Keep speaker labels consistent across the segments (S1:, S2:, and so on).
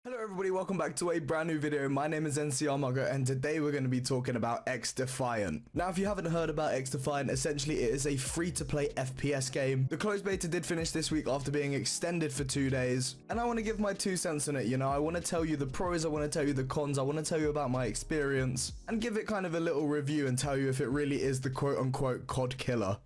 S1: Hello everybody, welcome back to a brand new video. My name is NCR Mugger and today we're going to be talking about XDefiant. Now if you haven't heard about XDefiant, essentially it is a free-to-play FPS game. The closed beta did finish this week after being extended for 2 days, and I want to give my 2 cents on it. You know, I want to tell you the pros, I want to tell you the cons, I want to tell you about my experience and give it kind of a little review and tell you if it really is the quote-unquote COD Killer.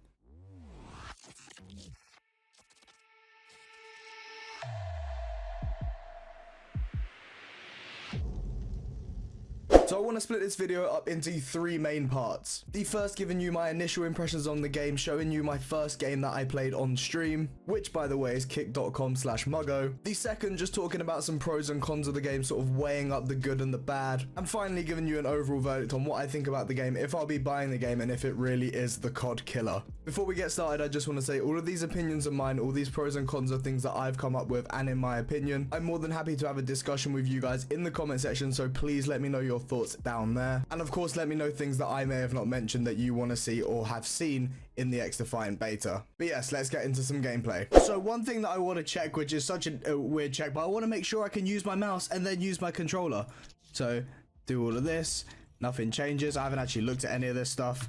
S1: So I want to split this video up into 3 main parts. The first giving you my initial impressions on the game, showing you my first game that I played on stream, which by the way is kick.com/muggo. The second just talking about some pros and cons of the game, sort of weighing up the good and the bad. And finally giving you an overall verdict on what I think about the game, if I'll be buying the game and if it really is the COD Killer. Before we get started, I just want to say all of these opinions are mine, all these pros and cons are things that I've come up with, and in my opinion, I'm more than happy to have a discussion with you guys in the comment section, so please let me know your thoughts down there, and of course let me know things that I may have not mentioned that you want to see or have seen in the XDefiant beta. But yes, let's get into some gameplay. So one thing that I want to check, which is such a weird check, but I want to make sure I can use my mouse and then use my controller. So do all of this, nothing changes. I haven't actually looked at any of this stuff.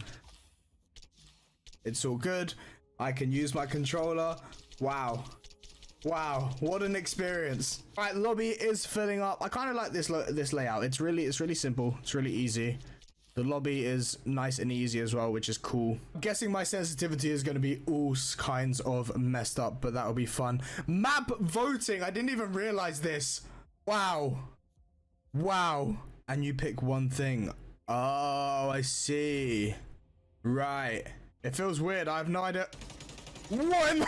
S1: It's all good. I can use my controller. Wow, what an experience. All right, lobby is filling up. I kind of like this layout. It's really simple. It's really easy. The lobby is nice and easy as well, which is cool. I'm guessing my sensitivity is going to be all kinds of messed up, but that'll be fun. Map voting. I didn't even realize this. Wow. And you pick one thing. Oh, I see. Right. It feels weird. I have no idea. What?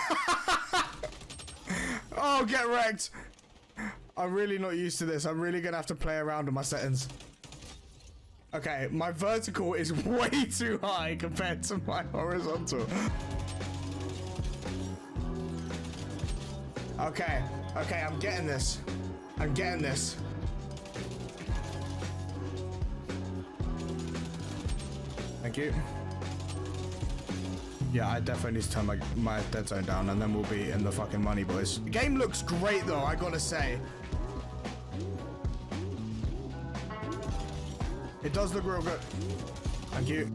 S1: Oh, get wrecked. I'm really not used to this. I'm really gonna have to play around with my settings. Okay, my vertical is way too high compared to my horizontal. Okay, I'm getting this. Thank you. Yeah, I definitely need to turn my dead zone down and then we'll be in the fucking money, boys. The game looks great though, I gotta say. It does look real good. Thank you.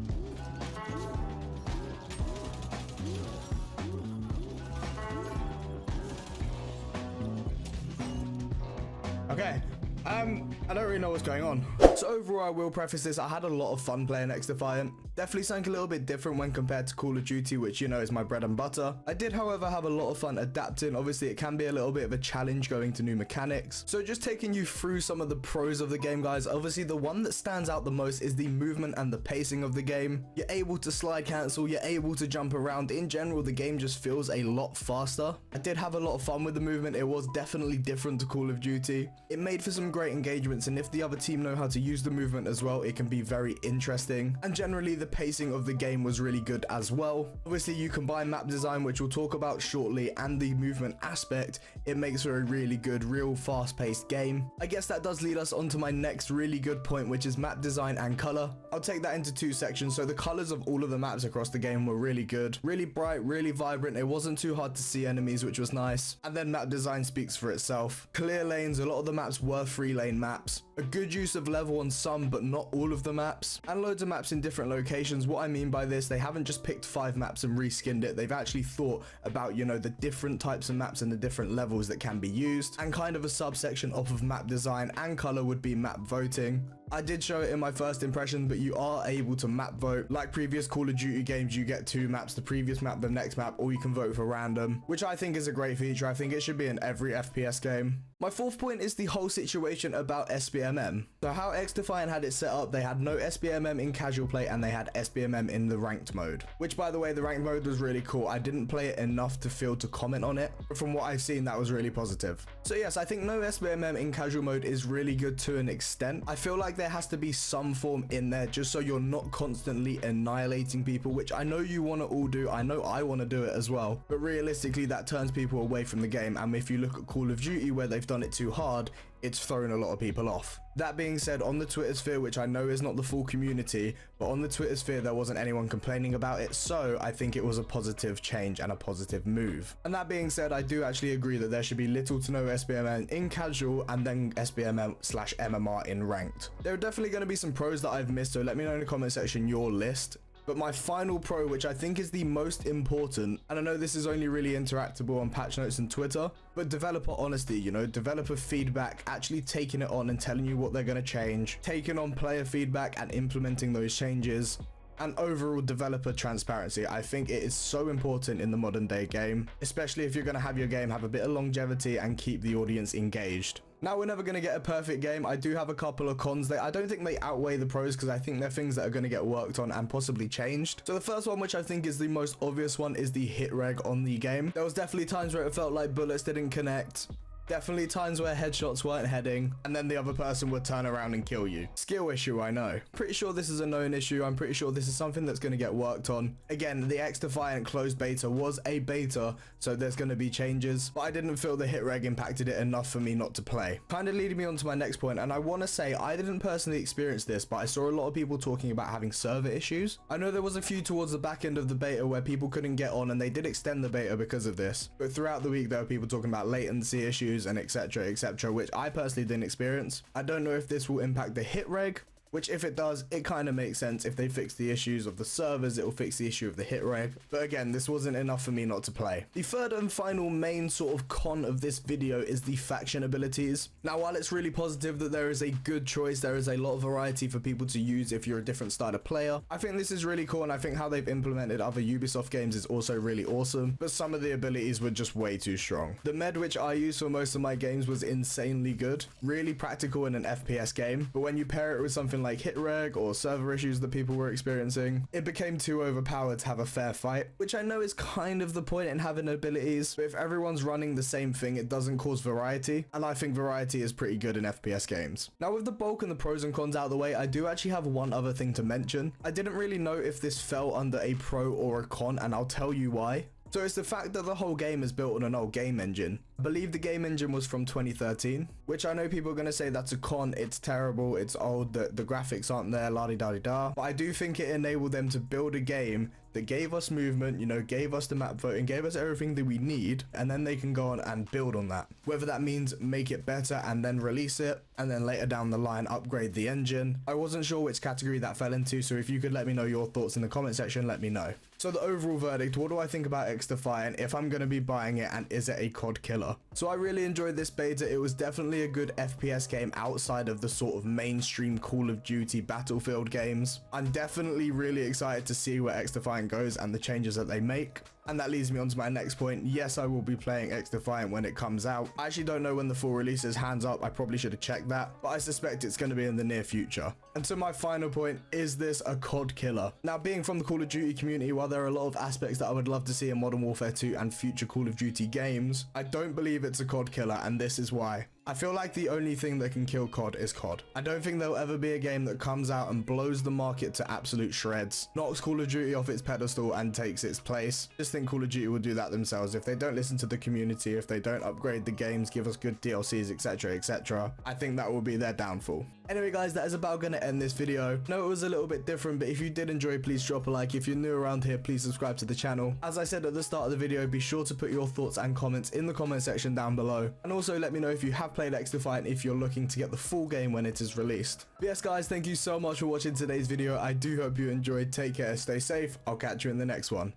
S1: Okay. I don't really know what's going on. So overall, I will preface this, I had a lot of fun playing XDefiant. Definitely something a little bit different when compared to Call of Duty, which you know is my bread and butter. I did, however, have a lot of fun adapting. Obviously, it can be a little bit of a challenge going to new mechanics. So just taking you through some of the pros of the game, guys. Obviously, the one that stands out the most is the movement and the pacing of the game. You're able to slide cancel, you're able to jump around. In general, the game just feels a lot faster. I did have a lot of fun with the movement. It was definitely different to Call of Duty. It made for some great engagements, and if the other team know how to use the movement as well, it can be very interesting. And generally, the pacing of the game was really good as well. Obviously, you combine map design, which we'll talk about shortly, and the movement aspect, it makes for a really good, real fast-paced game. I guess that does lead us on to my next really good point, which is map design and color. I'll take that into 2 sections. So the colors of all of the maps across the game were really good, really bright, really vibrant. It wasn't too hard to see enemies, which was nice. And then map design speaks for itself. Clear lanes, a lot of the maps were 3-lane maps. A good use of level on some, but not all of the maps, and loads of maps in different locations. What I mean by this, they haven't just picked 5 maps and reskinned it. They've actually thought about, you know, the different types of maps and the different levels that can be used, and kind of a subsection off of map design and color would be map voting. I did show it in my first impression, but you are able to map vote. Like previous Call of Duty games, you get 2 maps, the previous map, the next map, or you can vote for random, which I think is a great feature. I think it should be in every FPS game. My 4th point is the whole situation about SBMM. So how XDefiant had it set up, they had no SBMM in casual play and they had SBMM in the ranked mode, which by the way, the ranked mode was really cool. I didn't play it enough to feel to comment on it, but from what I've seen, that was really positive. So yes, I think no SBMM in casual mode is really good to an extent. I feel like there has to be some form in there just so you're not constantly annihilating people, which I know you want to all do. I know I want to do it as well, but realistically that turns people away from the game. And if you look at Call of Duty, where they've done it too hard, it's thrown a lot of people off. That being said, on the Twitter sphere, which I know is not the full community, but on the Twitter sphere there wasn't anyone complaining about it, so I think it was a positive change and a positive move. And that being said, I do actually agree that there should be little to no SBMM in casual and then SBMM/MMR in ranked. There are definitely going to be some pros that I've missed, so let me know in the comment section your list. But my final pro, which I think is the most important, and I know this is only really interactable on patch notes and Twitter, but developer honesty, you know, developer feedback, actually taking it on and telling you what they're going to change, taking on player feedback and implementing those changes, and overall developer transparency. I think it is so important in the modern day game, especially if you're going to have your game have a bit of longevity and keep the audience engaged. Now, we're never going to get a perfect game. I do have a couple of cons that I don't think they outweigh the pros, because I think they're things that are going to get worked on and possibly changed. So the first one, which I think is the most obvious one, is the hit reg on the game. There was definitely times where it felt like bullets didn't connect. Definitely times where headshots weren't heading, and then the other person would turn around and kill you. Skill issue, I know. Pretty sure this is a known issue. I'm pretty sure this is something that's going to get worked on. Again, the XDefiant closed beta was a beta, so there's going to be changes, but I didn't feel the hit reg impacted it enough for me not to play. Kind of leading me on to my next point, and I want to say I didn't personally experience this, but I saw a lot of people talking about having server issues. I know there was a few towards the back end of the beta where people couldn't get on, and they did extend the beta because of this, but throughout the week there were people talking about latency issues and etc, which I personally didn't experience. I don't know if this will impact the hit reg, which if it does, it kind of makes sense. If they fix the issues of the servers, it will fix the issue of the hit reg. But again, this wasn't enough for me not to play. The third and final main sort of con of this video is the faction abilities. Now, while it's really positive that there is a good choice, there is a lot of variety for people to use if you're a different style of player. I think this is really cool, and I think how they've implemented other Ubisoft games is also really awesome, but some of the abilities were just way too strong. The med, which I use for most of my games, was insanely good, really practical in an FPS game, but when you pair it with something like hit reg or server issues that people were experiencing, it became too overpowered to have a fair fight, which I know is kind of the point in having abilities, but if everyone's running the same thing, it doesn't cause variety, and I think variety is pretty good in FPS games. Now, with the bulk and the pros and cons out of the way, I do actually have one other thing to mention. I didn't really know if this fell under a pro or a con, and I'll tell you why. So it's the fact that the whole game is built on an old game engine. I believe the game engine was from 2013, which I know people are going to say that's a con, it's terrible, it's old, the graphics aren't there, la-di-da-di-da. But I do think it enabled them to build a game that gave us movement, you know, gave us the map voting, gave us everything that we need, and then they can go on and build on that. Whether that means make it better and then release it, and then later down the line upgrade the engine. I wasn't sure which category that fell into, so if you could let me know your thoughts in the comment section, let me know. So the overall verdict, what do I think about XDefiant, if I'm going to be buying it, and is it a COD killer? So I really enjoyed this beta. It was definitely a good FPS game outside of the sort of mainstream Call of Duty Battlefield games. I'm definitely really excited to see where XDefiant goes and the changes that they make. And that leads me on to my next point. Yes, I will be playing XDefiant when it comes out. I actually don't know when the full release is, hands up, I probably should have checked that, but I suspect it's going to be in the near future. And so my final point, is this a COD killer? Now, being from the Call of Duty community, while there are a lot of aspects that I would love to see in Modern Warfare 2 and future Call of Duty games, I don't believe it's a COD killer, and this is why. I feel like the only thing that can kill COD is COD. I don't think there'll ever be a game that comes out and blows the market to absolute shreds, knocks Call of Duty off its pedestal and takes its place. Just think Call of Duty will do that themselves. If they don't listen to the community, if they don't upgrade the games, give us good DLCs, etc, I think that will be their downfall. Anyway guys, that is about going to end this video. I know it was a little bit different, but if you did enjoy, please drop a like. If you're new around here, please subscribe to the channel. As I said at the start of the video, be sure to put your thoughts and comments in the comment section down below. And also let me know if you have played XDefiant, if you're looking to get the full game when it is released. But yes guys, thank you so much for watching today's video. I do hope you enjoyed. Take care, stay safe. I'll catch you in the next one.